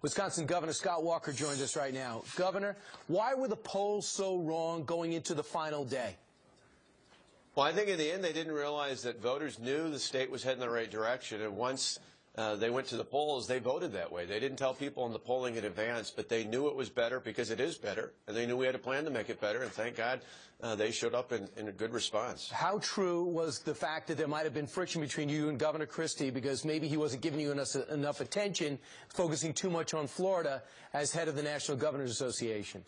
Wisconsin Governor Scott Walker joins us right now. Governor, why were the polls so wrong going into the final day? Well, I think in the end they didn't realize that voters knew the state was heading in the right direction, and once they went to the polls, they voted that way. They didn't tell people in the polling in advance, but they knew it was better because it is better, and they knew we had a plan to make it better, and thank God they showed up in a good response. How true was the fact that there might have been friction between you and Governor Christie because maybe he wasn't giving you enough attention, focusing too much on Florida as head of the National Governors Association?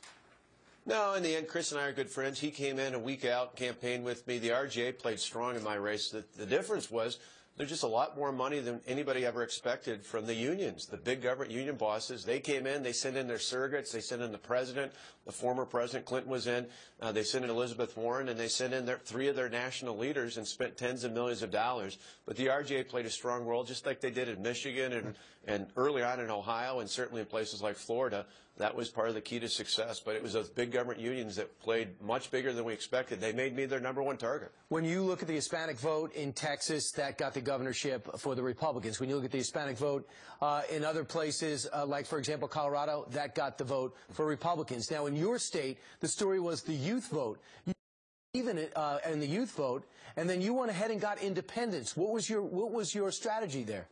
No, in the end, Chris and I are good friends. He came in a week out, campaigned with me. The RGA played strong in my race. The difference was there's just a lot more money than anybody ever expected from the unions, the big government union bosses. They came in, they sent in their surrogates, they sent in the president, the former President Clinton was in, they sent in Elizabeth Warren, and they sent in three of their national leaders and spent tens of millions of dollars. But the RGA played a strong role, just like they did in Michigan and early on in Ohio, and certainly in places like Florida. That was part of the key to success. But it was those big government unions that played much bigger than we expected. They made me their #1 target. When you look at the Hispanic vote in Texas, that got the governorship for the Republicans. When you look at the Hispanic vote in other places, like, for example, Colorado, that got the vote for Republicans. Now, in your state, the story was the youth vote. Even in the youth vote, and then you went ahead and got independents. What was your strategy there?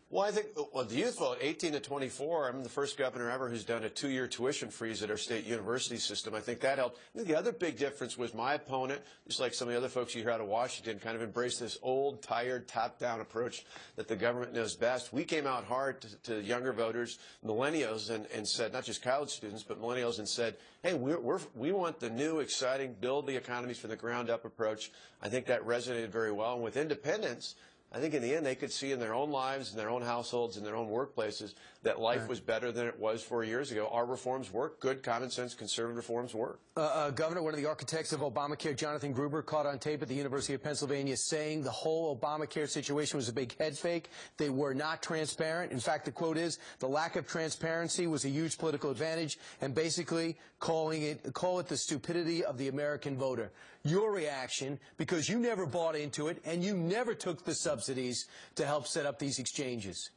Well, I think the youth vote, 18 to 24, I'm the first governor ever who's done a 2-year tuition freeze at our state university system. I think that helped. I think the other big difference was my opponent, just like some of the other folks you hear out of Washington, kind of embraced this old, tired, top-down approach that the government knows best. We came out hard to younger voters, millennials, and said, not just college students, but millennials, and said, hey, we want the new, exciting, build the economies from the ground up approach. I think that resonated very well. And with independents, I think in the end they could see in their own lives, in their own households, in their own workplaces that life was better than it was 4 years ago. Our reforms work. Good, common sense, conservative reforms work. Governor, one of the architects of Obamacare, Jonathan Gruber, caught on tape at the University of Pennsylvania saying the whole Obamacare situation was a big head fake. They were not transparent. In fact, the quote is, the lack of transparency was a huge political advantage, and basically call it the stupidity of the American voter. Your reaction, because you never bought into it and you never took the subsidies to help set up these exchanges.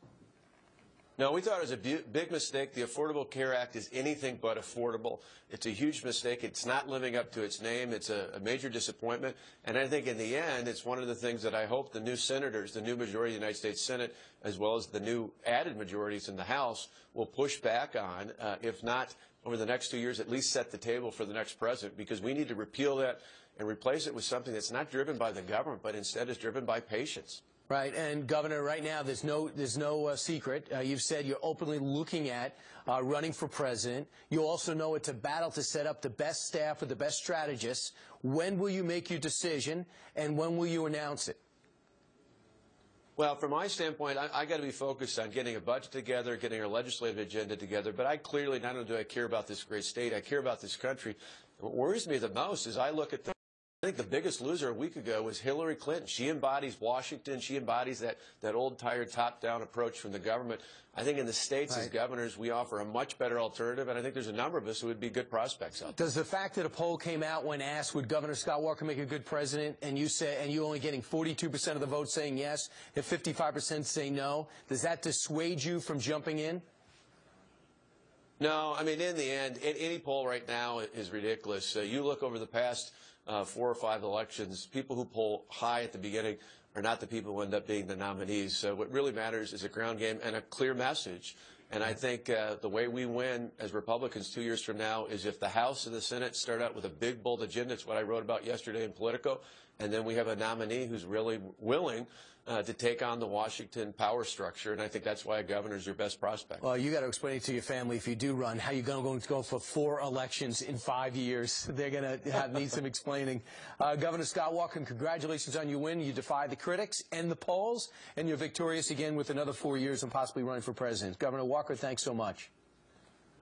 No, we thought it was a big mistake. The Affordable Care Act is anything but affordable. It's a huge mistake. It's not living up to its name. It's a major disappointment. And I think in the end, it's one of the things that I hope the new senators, the new majority of the United States Senate, as well as the new added majorities in the House, will push back on, if not over the next 2 years, at least set the table for the next president, because we need to repeal that and replace it with something that's not driven by the government, but instead is driven by patients. Right, and Governor, right now there's no secret. You've said you're openly looking at running for president. You also know it's a battle to set up the best staff with the best strategists. When will you make your decision, and when will you announce it? Well, from my standpoint, I got to be focused on getting a budget together, getting our legislative agenda together. But I clearly, not only do I care about this great state, I care about this country. What worries me the most is I look at I think the biggest loser a week ago was Hillary Clinton. She embodies Washington. She embodies that old, tired, top-down approach from the government. I think in the states, as governors, we offer a much better alternative, and I think there's a number of us who would be good prospects out there. Does the fact that a poll came out when asked, would Governor Scott Walker make a good president, and you only getting 42% of the vote saying yes, if 55% say no, does that dissuade you from jumping in? No, I mean, in the end, any poll right now is ridiculous. You look over the past 4 or 5 elections, people who poll high at the beginning are not the people who end up being the nominees. So what really matters is a ground game and a clear message. And I think the way we win as Republicans 2 years from now is if the House and the Senate start out with a big, bold agenda. It's what I wrote about yesterday in Politico. And then we have a nominee who's really willing to take on the Washington power structure. And I think that's why a governor is your best prospect. Well, you got to explain it to your family if you do run. How you going to go for 4 elections in 5 years? They're going to need some explaining. Governor Scott Walker, congratulations on your win. You defy the critics and the polls, and you're victorious again with another 4 years and possibly running for president. Governor Walker, thanks so much.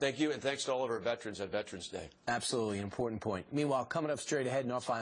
Thank you, and thanks to all of our veterans on Veterans Day. Absolutely, an important point. Meanwhile, coming up straight ahead in our final